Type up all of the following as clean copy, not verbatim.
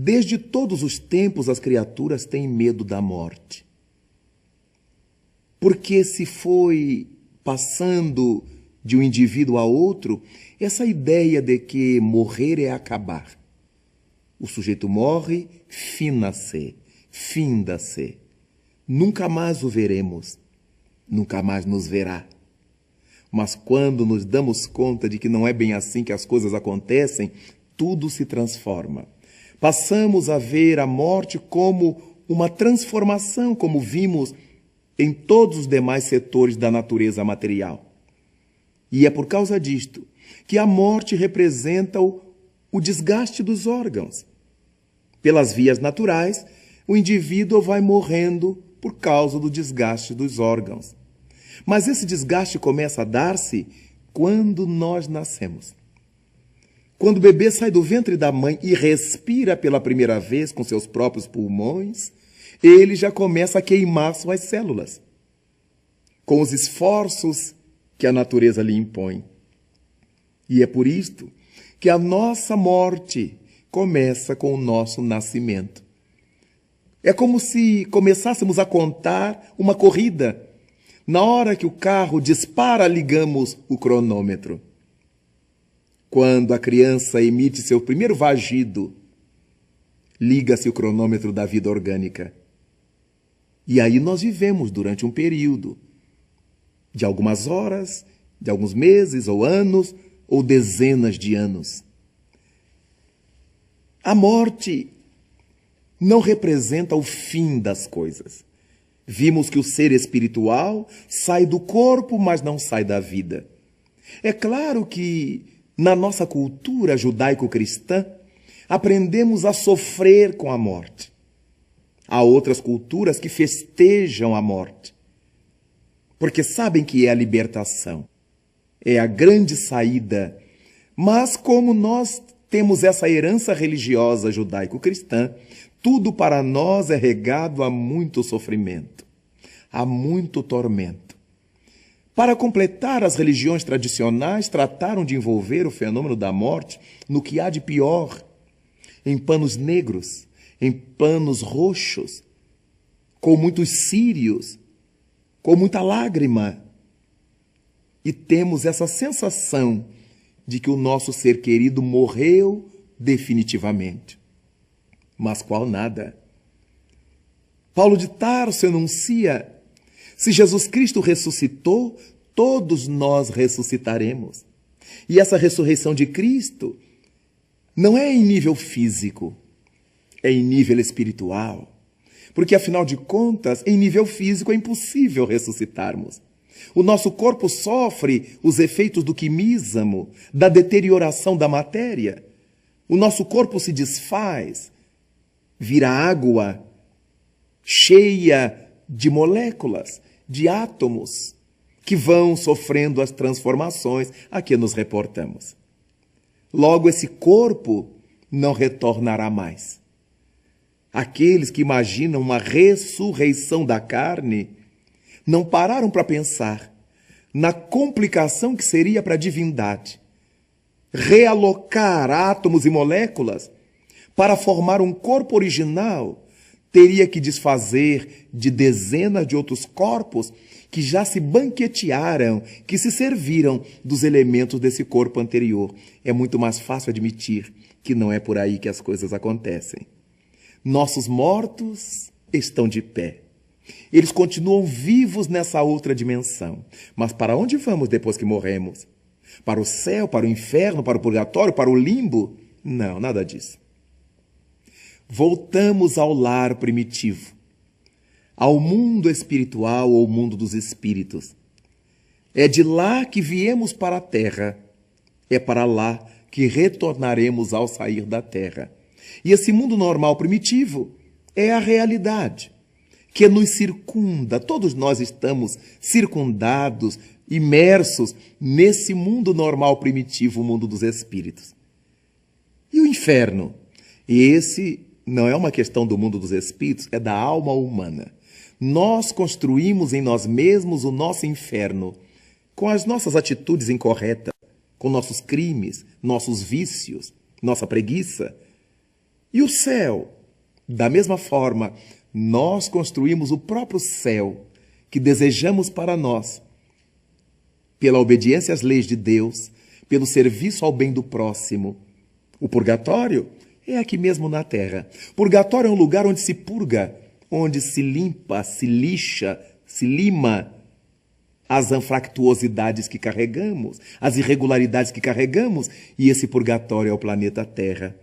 Desde todos os tempos as criaturas têm medo da morte. Porque se foi passando de um indivíduo a outro, essa ideia de que morrer é acabar. O sujeito morre, fina-se, finda-se. Nunca mais o veremos, nunca mais nos verá. Mas quando nos damos conta de que não é bem assim que as coisas acontecem, tudo se transforma. Passamos a ver a morte como uma transformação, como vimos em todos os demais setores da natureza material. E é por causa disto que a morte representa o desgaste dos órgãos. Pelas vias naturais, o indivíduo vai morrendo por causa do desgaste dos órgãos. Mas esse desgaste começa a dar-se quando nós nascemos. Quando o bebê sai do ventre da mãe e respira pela primeira vez com seus próprios pulmões, ele já começa a queimar suas células, com os esforços que a natureza lhe impõe. E é por isto que a nossa morte começa com o nosso nascimento. É como se começássemos a contar uma corrida. Na hora que o carro dispara, ligamos o cronômetro. Quando a criança emite seu primeiro vagido, liga-se o cronômetro da vida orgânica. E aí nós vivemos durante um período de algumas horas, de alguns meses ou anos, ou dezenas de anos. A morte não representa o fim das coisas. Vimos que o ser espiritual sai do corpo, mas não sai da vida. É claro que, na nossa cultura judaico-cristã, aprendemos a sofrer com a morte. Há outras culturas que festejam a morte, porque sabem que é a libertação, é a grande saída. Mas como nós temos essa herança religiosa judaico-cristã, tudo para nós é regado a muito sofrimento, a muito tormento. Para completar, as religiões tradicionais trataram de envolver o fenômeno da morte no que há de pior, em panos negros, em panos roxos, com muitos círios, com muita lágrima. E temos essa sensação de que o nosso ser querido morreu definitivamente. Mas qual nada. Paulo de Tarso enuncia: se Jesus Cristo ressuscitou, todos nós ressuscitaremos. E essa ressurreição de Cristo não é em nível físico, é em nível espiritual. Porque, afinal de contas, em nível físico é impossível ressuscitarmos. O nosso corpo sofre os efeitos do quimísamo, da deterioração da matéria. O nosso corpo se desfaz, vira água cheia de moléculas, de átomos, que vão sofrendo as transformações a que nos reportamos. Logo, esse corpo não retornará mais. Aqueles que imaginam uma ressurreição da carne não pararam para pensar na complicação que seria para a divindade realocar átomos e moléculas para formar um corpo original. Teria que desfazer de dezenas de outros corpos que já se banquetearam, que se serviram dos elementos desse corpo anterior. É muito mais fácil admitir que não é por aí que as coisas acontecem. Nossos mortos estão de pé. Eles continuam vivos nessa outra dimensão. Mas para onde vamos depois que morremos? Para o céu, para o inferno, para o purgatório, para o limbo? Não, nada disso. Voltamos ao lar primitivo, ao mundo espiritual ou mundo dos espíritos. É de lá que viemos para a terra. É para lá que retornaremos ao sair da terra. E esse mundo normal primitivo é a realidade que nos circunda. Todos nós estamos circundados, imersos nesse mundo normal primitivo, o mundo dos espíritos. E o inferno? E esse não é uma questão do mundo dos espíritos, é da alma humana. Nós construímos em nós mesmos o nosso inferno com as nossas atitudes incorretas, com nossos crimes, nossos vícios, nossa preguiça. E o céu? Da mesma forma, nós construímos o próprio céu que desejamos para nós, pela obediência às leis de Deus, pelo serviço ao bem do próximo. O purgatório é aqui mesmo na terra. Purgatório é um lugar onde se purga, onde se limpa, se lixa, se lima as anfractuosidades que carregamos, as irregularidades que carregamos, e esse purgatório é o planeta Terra.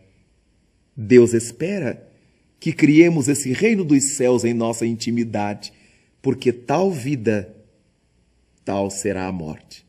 Deus espera que criemos esse reino dos céus em nossa intimidade, porque tal vida, tal será a morte.